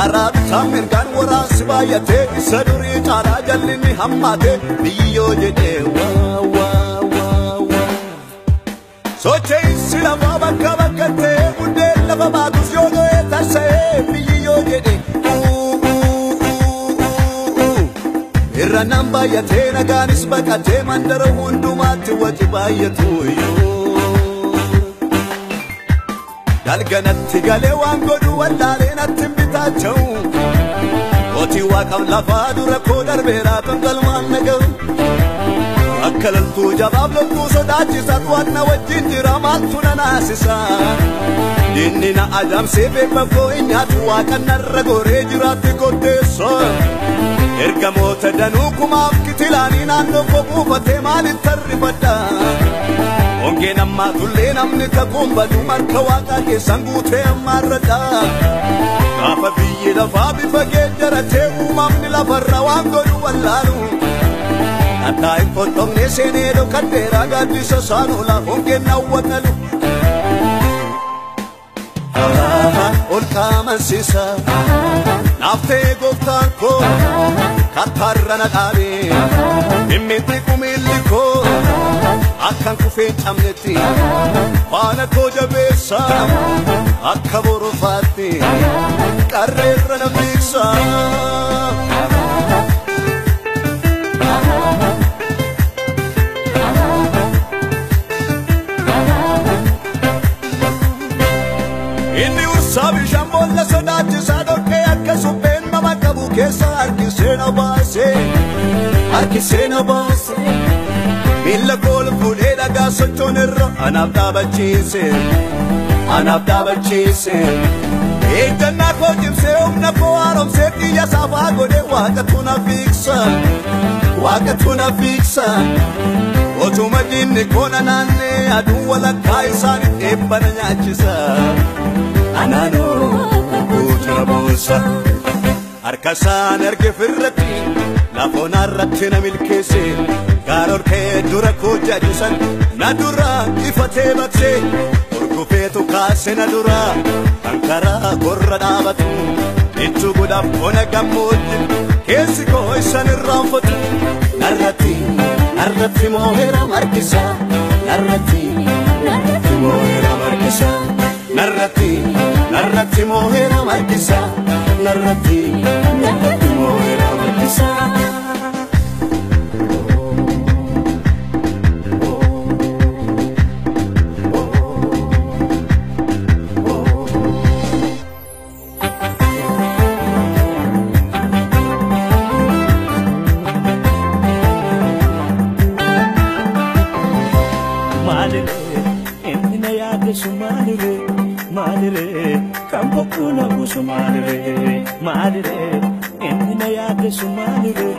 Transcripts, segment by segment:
Arab samin kan waras bayate saduri tara jalini hammate biyo jede wa wa wa wa soche sila baba kabakate ude la baba kusyono etase biyo jede irranam bayate naganis bakate mandara hundumati wajibayatu yo dalganatti gale wangodu wallaleena timbitaachau oti waaqam lafa dura ko darbera kangalmaan nagaw akkalaltu jabaablantu sodaachisa wanna wajjin jira maaltu nanaasisa dinnina adamsee beekbafoo inyaatu waaqannarra goree jiraatti koddeessa ergamoota danuu kumaaf kitilaanii naannoo koo buufatee maalitti arrifadha ongeen ammaa tullee namni kakumbatu marka waaqaa keessan guutee ammaarradha gaafa biyyi lafaa bifa geeddaratee uumamni lafarra waan godhu wallaalu addaa hin qonxoqnee seenee dhokadheeraa gaaddisa saanolaa ongeen nawwaqalu ol kaamansiisa naaftee gooftaan koo kattarra na dhaabee himmitti kumilli koo akkan kufeen cabnetti faana koo jabeessa akka borofaatti qarreerra na fiigsa inni ursaa bishaan boolla sodaachisaa dhorkee akka supheen nama qabu keessa harkisee na baase Milla kol fuudhee dhagaa sochoon irra anaaf dhaabachiise eeggannaa koo cimsee humna koo haaromsee xiyya saafaa godhee waaqatu na fiigsa otuma diinni koo naannee aduun walakkaa isaaniif eebbana nyaachisa anaanoo guutura boossa harka isaan erge firratti lafoonarratti na milkeesse gaarorkee dura koo jajisan na dura ifatee baksee urgufeetu kaase na dura kan karaa korra dhaabatu itti godhaaf ona gammoojji keessi koo isan irraanfatu narratti mooheera markisa narratti mooheera markisa narratti mooheera markisa narratti mooheera markisa Madre, enna ya de su madre,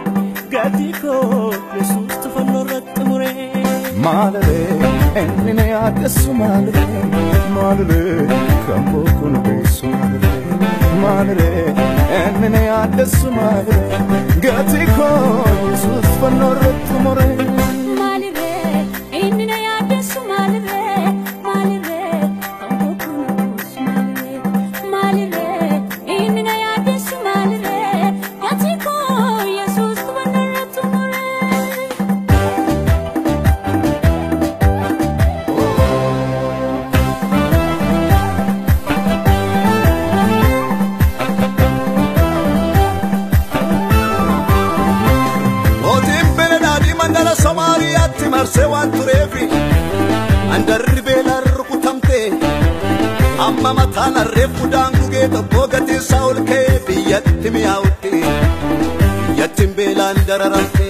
gatiko Jesus tu fanno ratture. Madre, enna ya de su madre, campo con su madre. Madre, enna ya de su madre, gatiko Jesus fanno ratture. Madre, enna ya de su madre, campo con su madre. Madre. Marse waan tureefi andarribee larrukutamte amma mataan arreefu daangugee tokko gateessaa ol ka'ee biyyatti mi'aawutti biyyattiin beelaan dararamte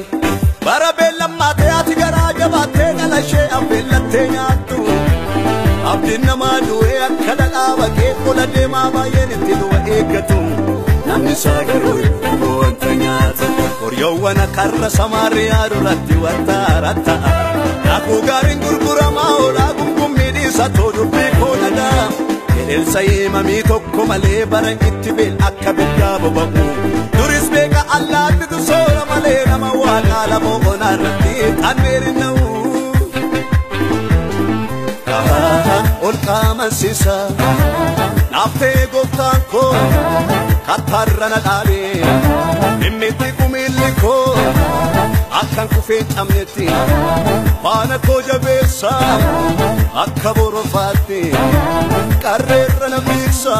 bara beellammaatee ati garaa jabaattee dhalashee affeellattee nyaattu abdiin namaa du'ee akka dhadhaa baqee qola deemaa baay'een itti du'a eeggatu namni isaa garuu wanta nyaata Koryoowwan akarra Samaariyaa duratti wattaaratta Naakuu gaariin gurguramaa oolaa gungummidhiisa too dubbii koo dhagaa Edelsa yeemamii tokko malee bara itti beel akka biddaa boba'u Duris beeka allaattitu soora malee nama waaqaa lamoo onaarratti xanneerinna'u Ol qaamansiisa naftee gooftaan koo kattarrana dhaabee dhimmitti kumilli koo akkan kufee cabnetti faana koo jabeessa akka borofaatti qarreerra na fiigsa.